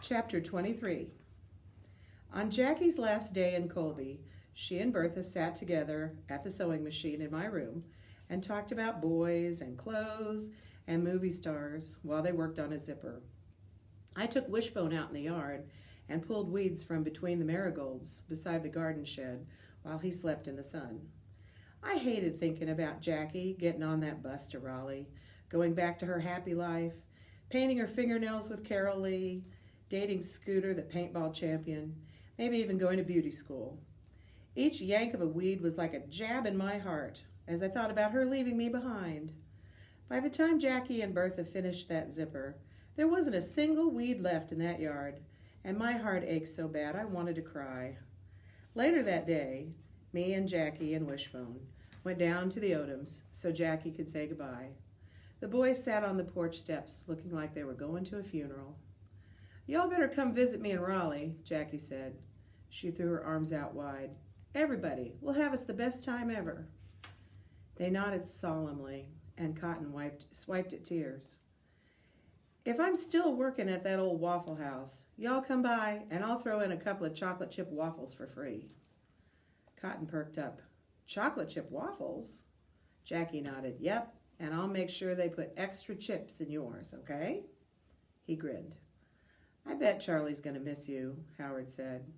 Chapter 23. On Jackie's last day in Colby, she and Bertha sat together at the sewing machine in my room and talked about boys and clothes and movie stars while they worked on a zipper. I took Wishbone out in the yard and pulled weeds from between the marigolds beside the garden shed while he slept in the sun. I hated thinking about Jackie getting on that bus to Raleigh, going back to her happy life, painting her fingernails with Carol Lee, dating Scooter, the paintball champion, maybe even going to beauty school. Each yank of a weed was like a jab in my heart as I thought about her leaving me behind. By the time Jackie and Bertha finished that zipper, there wasn't a single weed left in that yard, and my heart ached so bad I wanted to cry. Later that day, me and Jackie and Wishbone went down to the Odoms so Jackie could say goodbye. The boys sat on the porch steps looking like they were going to a funeral. "Y'all better come visit me in Raleigh," Jackie said. She threw her arms out wide. "Everybody, we'll have us the best time ever." They nodded solemnly, and Cotton swiped at tears. "If I'm still working at that old Waffle House, y'all come by and I'll throw in a couple of chocolate chip waffles for free." Cotton perked up. "Chocolate chip waffles?" Jackie nodded. "Yep, and I'll make sure they put extra chips in yours, okay?" He grinned. "I bet Charlie's going to miss you," Howard said.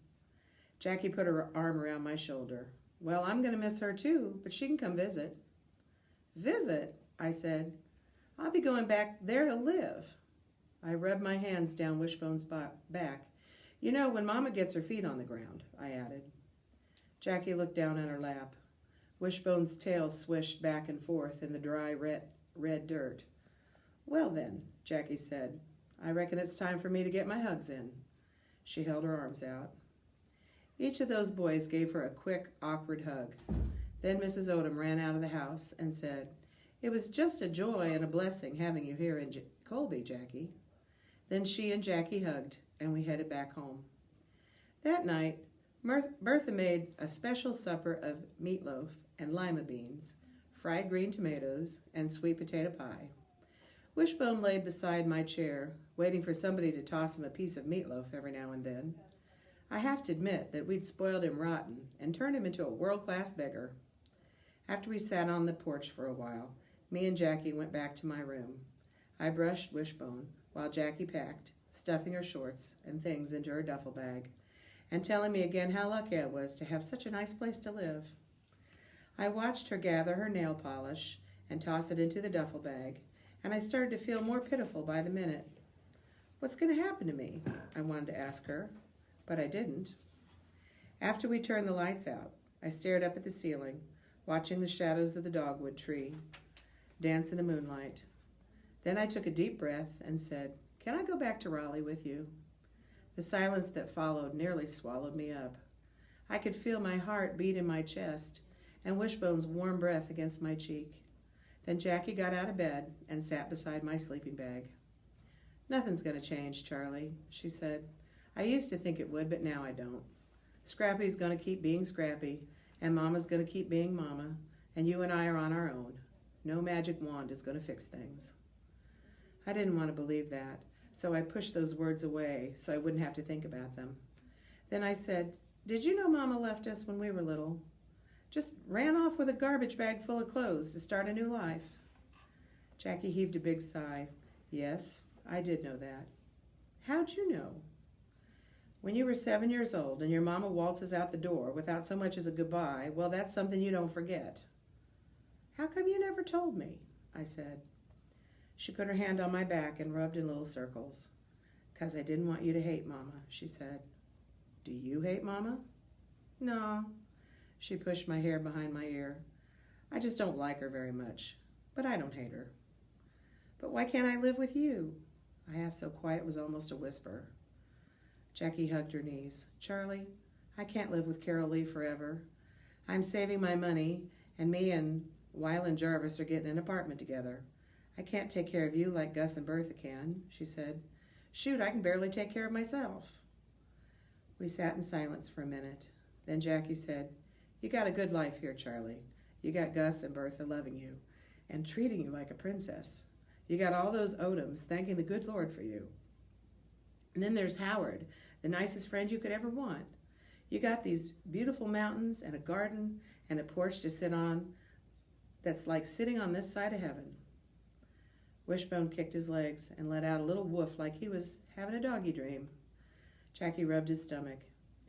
Jackie put her arm around my shoulder. "Well, I'm going to miss her too, but she can come visit." "Visit?" I said. "I'll be going back there to live." I rubbed my hands down Wishbone's back. "You know, when Mama gets her feet on the ground," I added. Jackie looked down at her lap. Wishbone's tail swished back and forth in the dry red dirt. "Well then," Jackie said, "I reckon it's time for me to get my hugs in." She held her arms out. Each of those boys gave her a quick, awkward hug. Then Mrs. Odom ran out of the house and said, "It was just a joy and a blessing having you here in Colby, Jackie." Then she and Jackie hugged, and we headed back home. That night, Bertha made a special supper of meatloaf and lima beans, fried green tomatoes, and sweet potato pie. Wishbone lay beside my chair, waiting for somebody to toss him a piece of meatloaf every now and then. I have to admit that we'd spoiled him rotten and turned him into a world-class beggar. After we sat on the porch for a while, me and Jackie went back to my room. I brushed Wishbone while Jackie packed, stuffing her shorts and things into her duffel bag, and telling me again how lucky I was to have such a nice place to live. I watched her gather her nail polish and toss it into the duffel bag, and I started to feel more pitiful by the minute. "What's going to happen to me?" I wanted to ask her, but I didn't. After we turned the lights out, I stared up at the ceiling, watching the shadows of the dogwood tree dance in the moonlight. Then I took a deep breath and said, "Can I go back to Raleigh with you?" The silence that followed nearly swallowed me up. I could feel my heart beat in my chest and Wishbone's warm breath against my cheek. Then Jackie got out of bed and sat beside my sleeping bag. "Nothing's going to change, Charlie," she said. "I used to think it would, but now I don't. Scrappy's going to keep being Scrappy, and Mama's going to keep being Mama, and you and I are on our own. No magic wand is going to fix things." I didn't want to believe that, so I pushed those words away so I wouldn't have to think about them. Then I said, "Did you know Mama left us when we were little? Just ran off with a garbage bag full of clothes to start a new life." Jackie heaved a big sigh. "Yes, I did know that." "How'd you know?" "When you were 7 years old and your mama waltzes out the door without so much as a goodbye, well, that's something you don't forget." "How come you never told me?" I said. She put her hand on my back and rubbed in little circles. "'Cause I didn't want you to hate Mama," she said. "Do you hate Mama?" "No." She pushed my hair behind my ear. "I just don't like her very much, but I don't hate her." "But why can't I live with you?" I asked so quiet it was almost a whisper. Jackie hugged her knees. "Charlie, I can't live with Carol Lee forever. I'm saving my money, and me and Wyland Jarvis are getting an apartment together. I can't take care of you like Gus and Bertha can," she said. "Shoot, I can barely take care of myself." We sat in silence for a minute. Then Jackie said, "You got a good life here, Charlie. You got Gus and Bertha loving you and treating you like a princess. You got all those Odoms thanking the good Lord for you." And then there's Howard, the nicest friend you could ever want. You got these beautiful mountains and a garden and a porch to sit on that's like sitting on this side of heaven. Wishbone kicked his legs and let out a little woof like he was having a doggy dream. Jackie rubbed his stomach.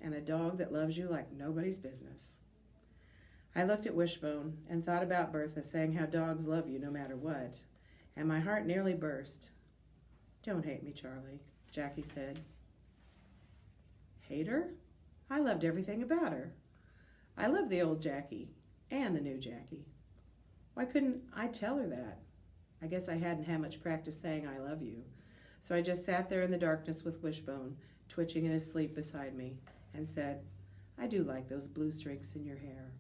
And a dog that loves you like nobody's business. I looked at Wishbone and thought about Bertha saying how dogs love you no matter what, and my heart nearly burst. Don't hate me, Charlie, Jackie said. Hate her? I loved everything about her. I love the old Jackie and the new Jackie. Why couldn't I tell her that? I guess I hadn't had much practice saying I love you, so I just sat there in the darkness with Wishbone, twitching in his sleep beside me, and said, I do like those blue streaks in your hair.